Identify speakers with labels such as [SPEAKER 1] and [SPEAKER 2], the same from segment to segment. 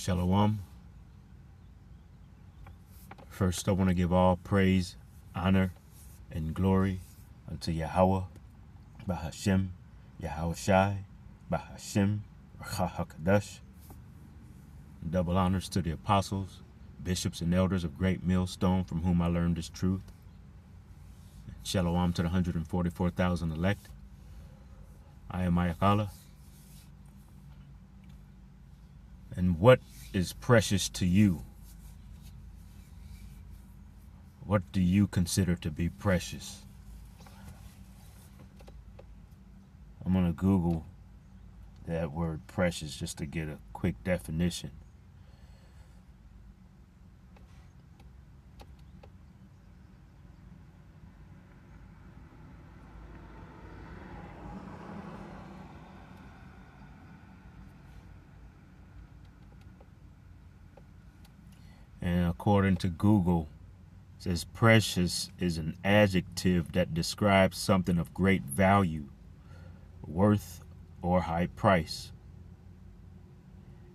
[SPEAKER 1] Shalom. First, I want to give all praise, honor, and glory unto Yahweh, Bahashem, Yahweh Shai, Bahashem, HaKadosh. Double honors to the apostles, bishops, and elders of Great Millstone, from whom I learned this truth. Shalom to the 144,000 elect. I am Ayakala. And what is precious to you? What do you consider to be precious? I'm going to Google that word precious just to get a quick definition. And according to Google, it says precious is an adjective that describes something of great value, worth, or high price.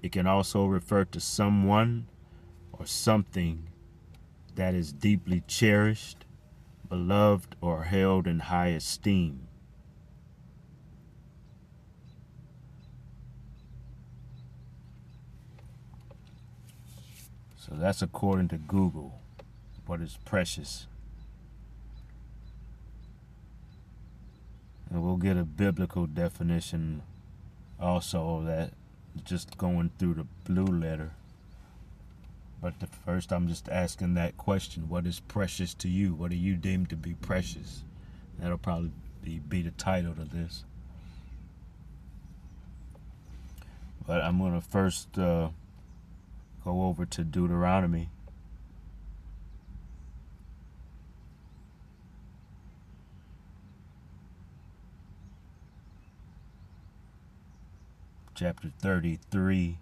[SPEAKER 1] It can also refer to someone or something that is deeply cherished, beloved, or held in high esteem. So that's according to Google, what is precious. And we'll get a biblical definition also of that, just going through the blue letter. But first I'm just asking that question, what is precious to you? What do you deem to be precious? That'll probably be the title to this. But I'm going to first go over to Deuteronomy. Chapter 33.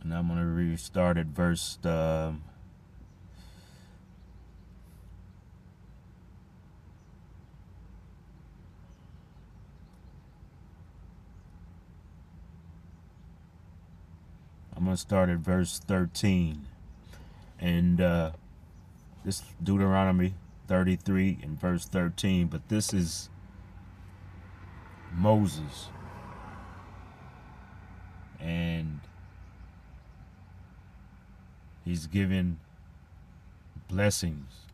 [SPEAKER 1] And I'm going to restart at verse I'm going to start at verse 13. And this Deuteronomy 33 and verse 13. But this is Moses. And he's giving blessings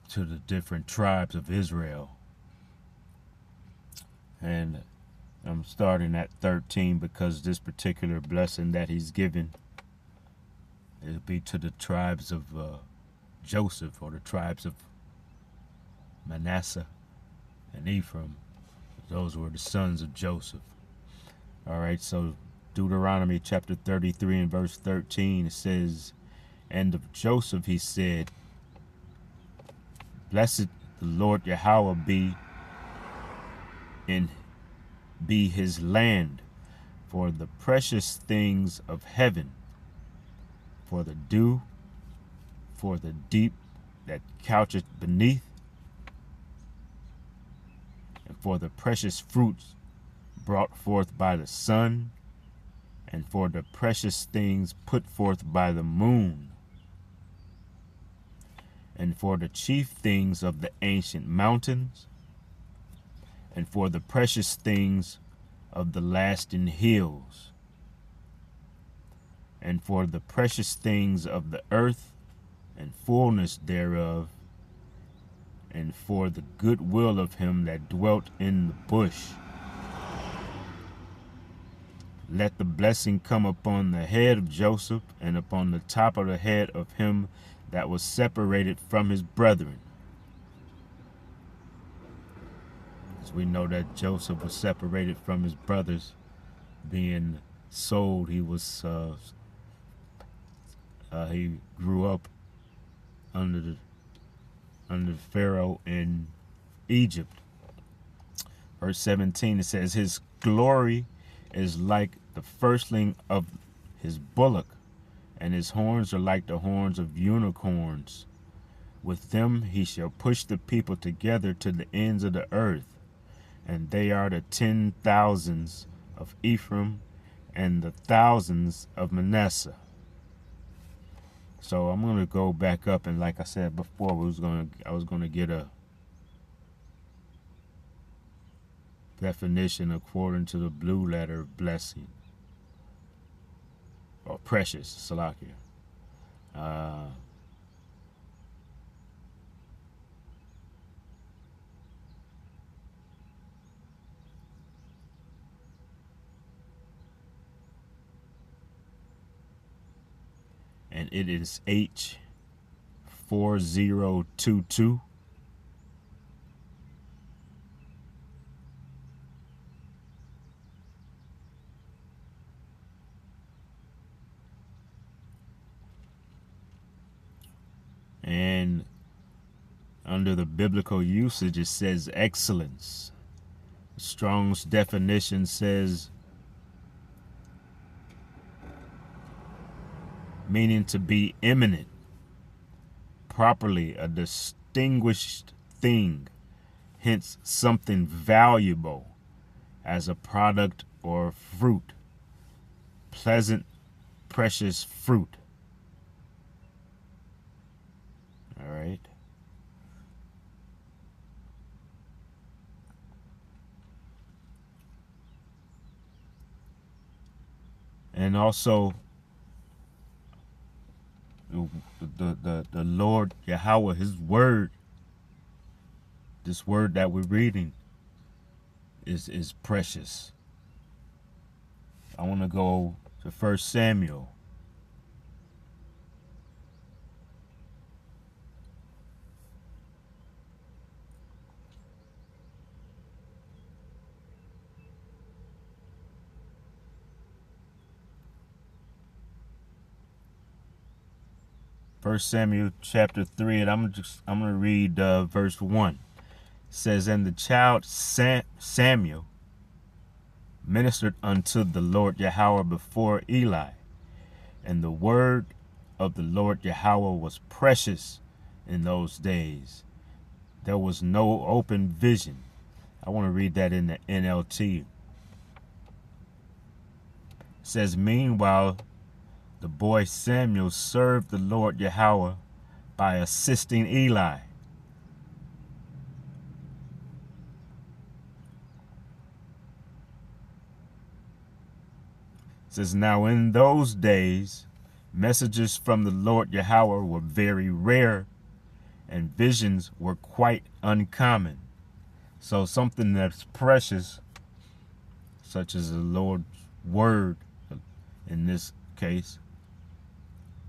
[SPEAKER 1] to the different tribes of Israel. And I'm starting at 13 because this particular blessing that he's given, it'll be to the tribes of Joseph, or the tribes of Manasseh and Ephraim. Those were the sons of Joseph. All right, so Deuteronomy chapter 33 and verse 13, it says, "And of Joseph he said, Blessed the Lord Yahweh be his land, for the precious things of heaven, for the dew, for the deep that coucheth beneath, and for the precious fruits brought forth by the sun, and for the precious things put forth by the moon, and for the chief things of the ancient mountains, and for the precious things of the lasting hills, and for the precious things of the earth and fullness thereof, and for the good will of him that dwelt in the bush. Let the blessing come upon the head of Joseph, and upon the top of the head of him that was separated from his brethren." As we know that Joseph was separated from his brothers, being sold. He was he grew up under Pharaoh in Egypt. Verse 17, it says, "His glory is like the firstling of his bullock, and his horns are like the horns of unicorns. With them he shall push the people together to the ends of the earth, and they are the 10,000s of Ephraim and the thousands of Manasseh. So I'm gonna go back up, and like I said before, I was gonna get a definition according to the blue letter of blessing or precious, Salakia. And it is H4022. And under the biblical usage, it says excellence. Strong's definition says meaning to be eminent, properly a distinguished thing, hence something valuable as a product or fruit, pleasant, precious fruit. All right. And also the Lord Yahweh, his word, this word that we're reading is precious. I want to go to 1 Samuel. First Samuel chapter 3, and I'm gonna read verse 1. It says, and the child Samuel ministered unto the Lord Yahweh before Eli, and the word of the Lord Yahweh was precious in those days. There was no open vision. I want to read that in the NLT. It says, meanwhile, the boy Samuel served the Lord Yahweh by assisting Eli. It says, now in those days, messages from the Lord Yahweh were very rare, and visions were quite uncommon. So something that's precious, such as the Lord's word in this case,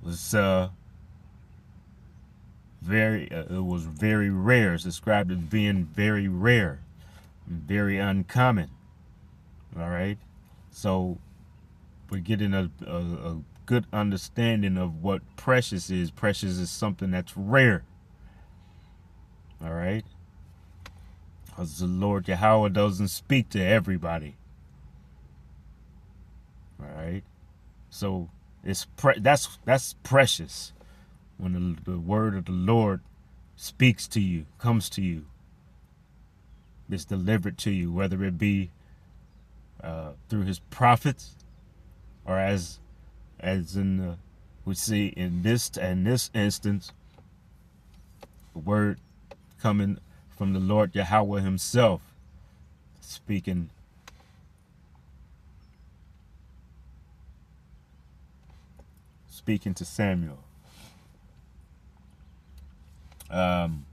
[SPEAKER 1] was it was very rare. It's described as being very rare, very uncommon. All right, so we're getting a good understanding of what precious is. Precious is something that's rare. All right, because the Lord Yahweh doesn't speak to everybody. All right, so that's precious when the word of the Lord speaks to you, comes to you, it's delivered to you, whether it be through his prophets, or as in we see in this instance, the word coming from the Lord Yahweh himself, speaking to Samuel. And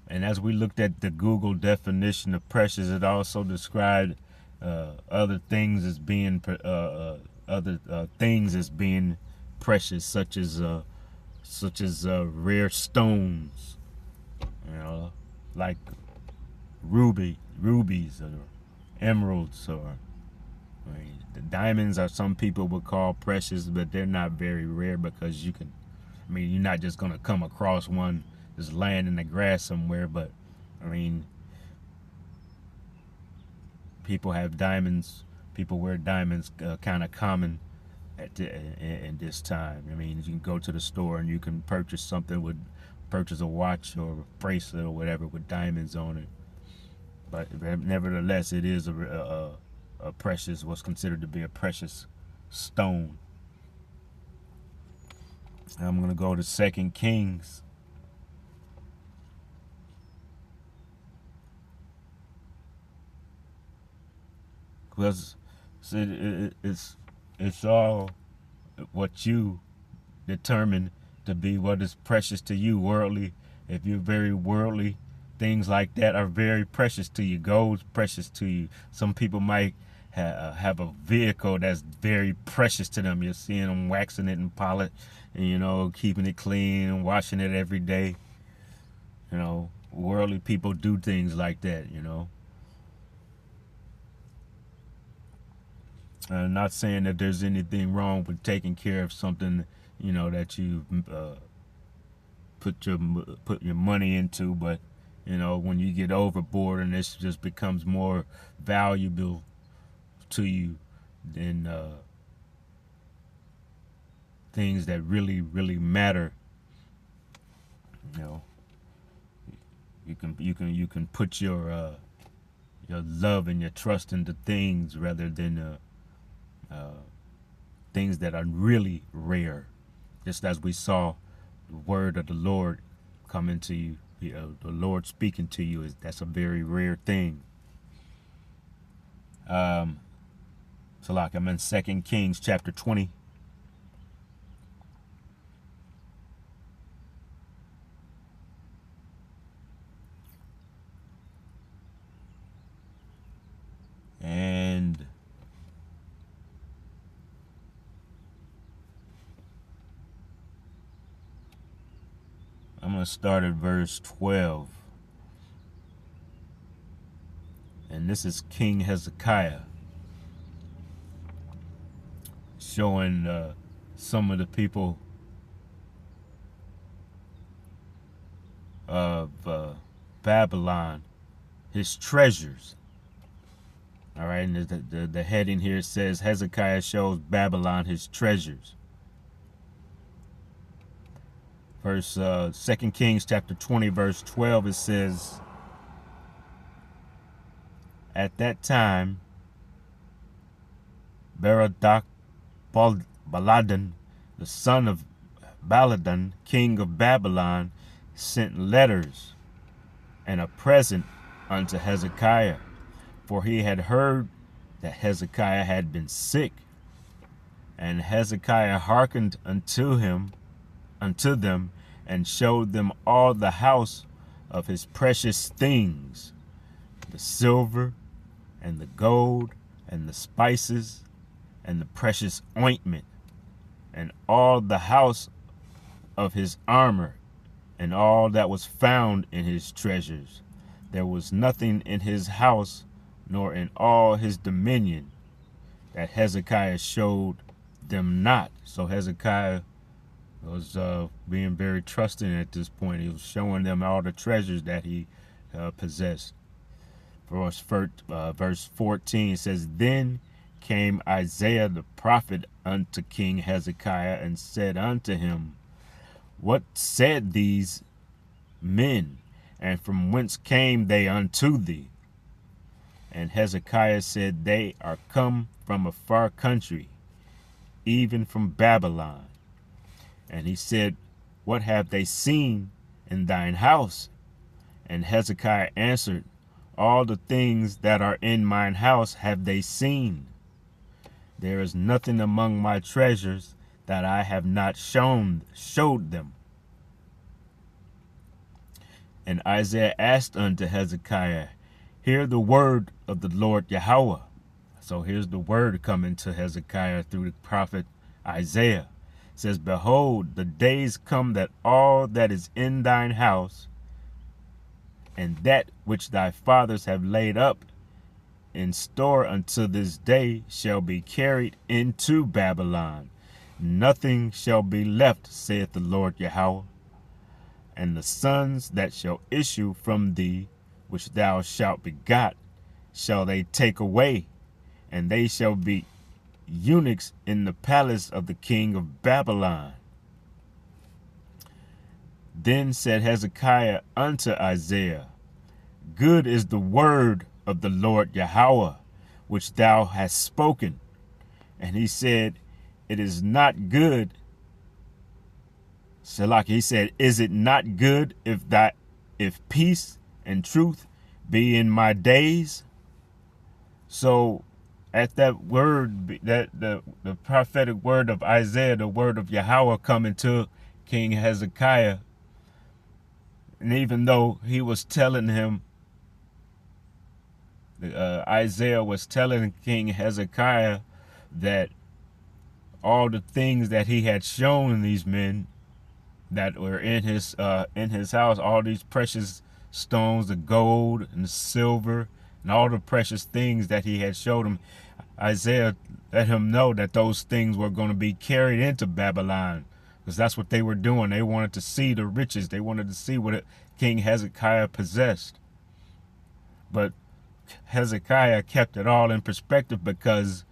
[SPEAKER 1] as we looked at the Google definition of precious, it also described other things as being precious, such as rare stones, like rubies or emeralds, or the diamonds are, some people would call precious, but they're not very rare, because you're not just gonna come across one just laying in the grass somewhere. But people have diamonds. People wear diamonds, kind of common in this time. You can go to the store and you can purchase something with purchase a watch or a bracelet or whatever with diamonds on it. But nevertheless, it is a precious, what's considered to be a precious stone. I'm going to go to 2 Kings. Because it's all what you determine to be what is precious to you. Worldly, if you're very worldly, things like that are very precious to you. Gold's precious to you. Some people might have a vehicle that's very precious to them. You're seeing them waxing it and polish, and keeping it clean and washing it every day. Worldly people do things like that. I'm not saying that there's anything wrong with taking care of something, that you put your money into, but when you get overboard and this just becomes more valuable to you than things that really, really matter, you can put your love and your trust into things rather than things that are really rare. Just as we saw the word of the Lord coming to you, the Lord speaking to you, that's a very rare thing. So like I'm in 2 Kings chapter 20. And I'm going to start at verse 12. And this is King Hezekiah showing some of the people of Babylon his treasures. All right, and the heading here says Hezekiah shows Babylon his treasures. Verse 2 Kings chapter 20 verse 12, it says, at that time Berodach Baladan, the son of Baladan, king of Babylon, sent letters and a present unto Hezekiah, for he had heard that Hezekiah had been sick. And Hezekiah hearkened unto them, and showed them all the house of his precious things, the silver and the gold and the spices and the precious ointment, and all the house of his armor, and all that was found in his treasures. There was nothing in his house, nor in all his dominion, that Hezekiah showed them not. So Hezekiah was being very trusting at this point. He was showing them all the treasures that he possessed. Verse 14 says, then came Isaiah the prophet unto King Hezekiah, and said unto him, what said these men, and from whence came they unto thee? And Hezekiah said, they are come from a far country, even from Babylon. And he said, what have they seen in thine house? And Hezekiah answered, all the things that are in mine house have they seen. There is nothing among my treasures that I have not showed them. And Isaiah asked unto Hezekiah, hear the word of the Lord Yahweh. So here's the word coming to Hezekiah through the prophet Isaiah. It says, behold, the days come that all that is in thine house, and that which thy fathers have laid up in store unto this day, shall be carried into Babylon. Nothing shall be left, saith the Lord Yahweh. And the sons that shall issue from thee, which thou shalt begot, shall they take away, and they shall be eunuchs in the palace of the king of Babylon. Then said Hezekiah unto Isaiah, Good is the word of the Lord Yahweh, which thou hast spoken. And he said, It is not good. Selah, he said, Is it not good if peace and truth be in my days? So at that word, that the prophetic word of Isaiah, the word of Yahweh coming to King Hezekiah, and even though he was telling him, Isaiah was telling King Hezekiah that all the things that he had shown these men that were in his house, all these precious stones, the gold and the silver, and all the precious things that he had showed him, Isaiah let him know that those things were going to be carried into Babylon, because that's what they were doing. They wanted to see the riches. They wanted to see what King Hezekiah possessed. But Hezekiah kept it all in perspective, because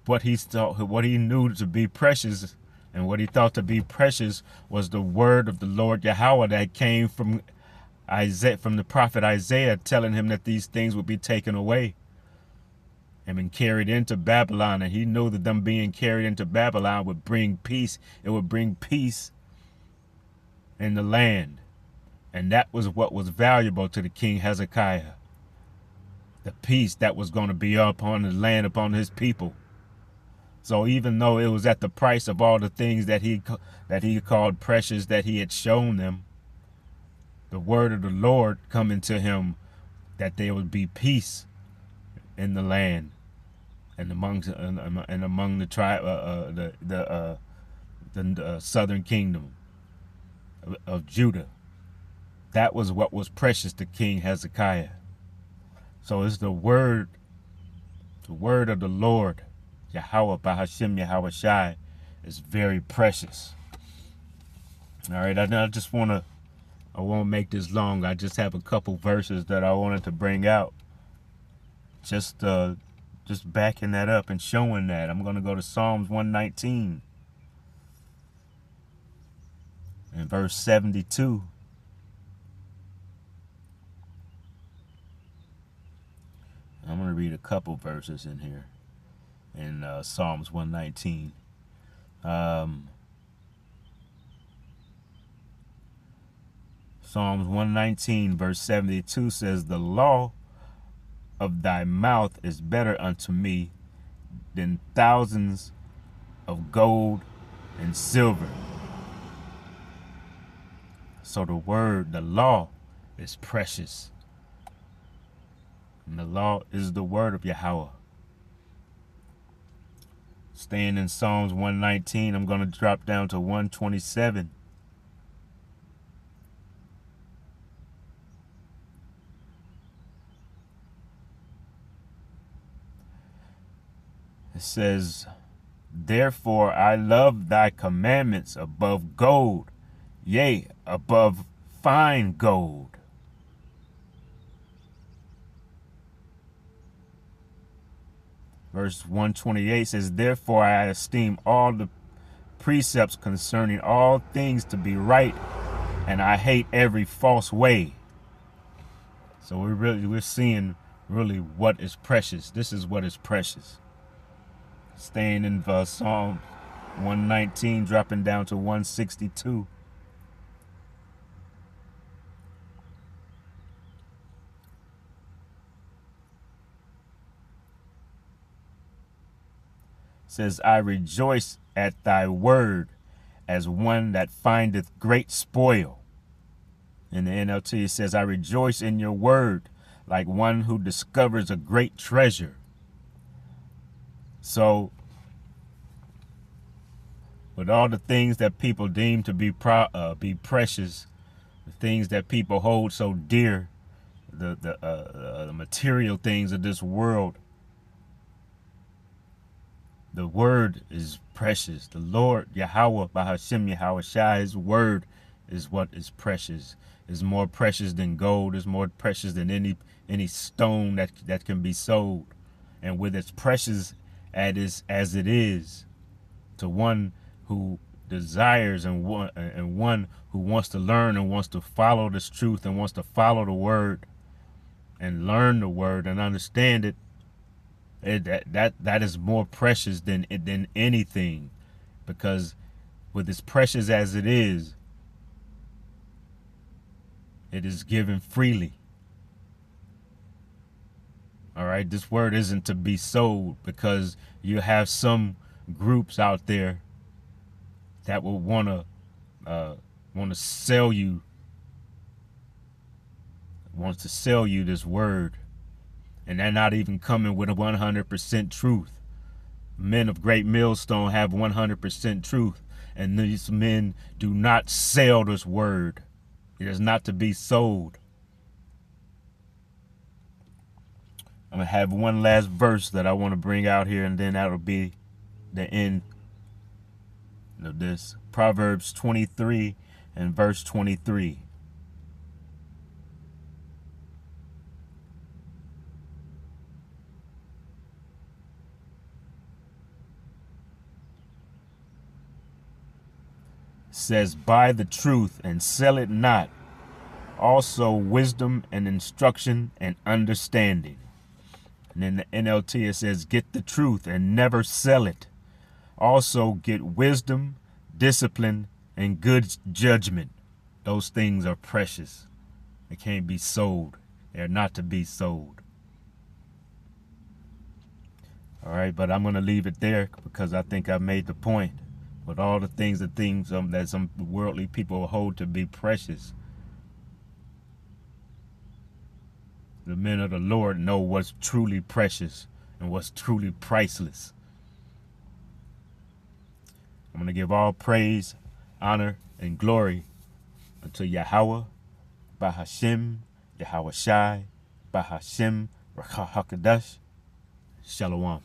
[SPEAKER 1] what he knew to be precious and what he thought to be precious was the word of the Lord Yahweh that came from Isaiah, from the prophet Isaiah, telling him that these things would be taken away and been carried into Babylon. And he knew that them being carried into Babylon would bring peace. It would bring peace in the land. And that was what was valuable to the King Hezekiah. The peace that was going to be upon the land, upon his people. So even though it was at the price of all the things that he called precious that he had shown them, the word of the Lord coming to him that there would be peace in the land and among the tribe, the southern kingdom of Judah. That was what was precious to King Hezekiah. So it's the word of the Lord, Yahweh Bahashem Yahweh Shai, is very precious. All right, I won't make this long. I just have a couple verses that I wanted to bring out. Just backing that up and showing that. I'm going to go to Psalms 119 and verse 72. I'm going to read a couple verses in here in Psalms 119. Psalms 119 verse 72 says, The law of thy mouth is better unto me than thousands of gold and silver. So the law is precious. And the law is the word of Yahweh. Staying in Psalms 119, I'm going to drop down to 127. It says, Therefore I love thy commandments above gold, yea, above fine gold. Verse 128 says, Therefore I esteem all the precepts concerning all things to be right, and I hate every false way. So we're seeing really what is precious. This is what is precious. Staying in Psalm 119, dropping down to 162. Says, I rejoice at thy word as one that findeth great spoil. In the NLT it says, I rejoice in your word like one who discovers a great treasure. So with all the things that people deem to be precious, the things that people hold so dear, the material things of this world, the word is precious. The Lord, Yahweh, Bahashem Yahweh Shai, his word is what is precious. Is more precious than gold. Is more precious than any stone that can be sold. And with as precious as it is to one who desires and one who wants to learn and wants to follow this truth and wants to follow the word and learn the word and understand it, that is more precious than anything, because with as precious as it is given freely. All right, this word isn't to be sold, because you have some groups out there that will want to sell you, wants to sell you this word, and they're not even coming with a 100% truth. Men of Great Millstone have 100% truth, and these men do not sell this word. It is not to be sold. I'm going to have one last verse that I want to bring out here, and then that'll be the end of this. Proverbs 23 and verse 23. Says, buy the truth and sell it not, also wisdom and instruction and understanding. And in the NLT it says, get the truth and never sell it, also get wisdom, discipline, and good judgment. Those things are precious. They can't be sold. They're not to be sold. All right, but I'm going to leave it there, because I think I made the point. With all the things that some worldly people hold to be precious, the men of the Lord know what's truly precious and what's truly priceless. I'm going to give all praise, honor, and glory unto Yahweh, Bahashem, Yahweh Shai, Bahashem, Rakah HaKadosh. Shalom.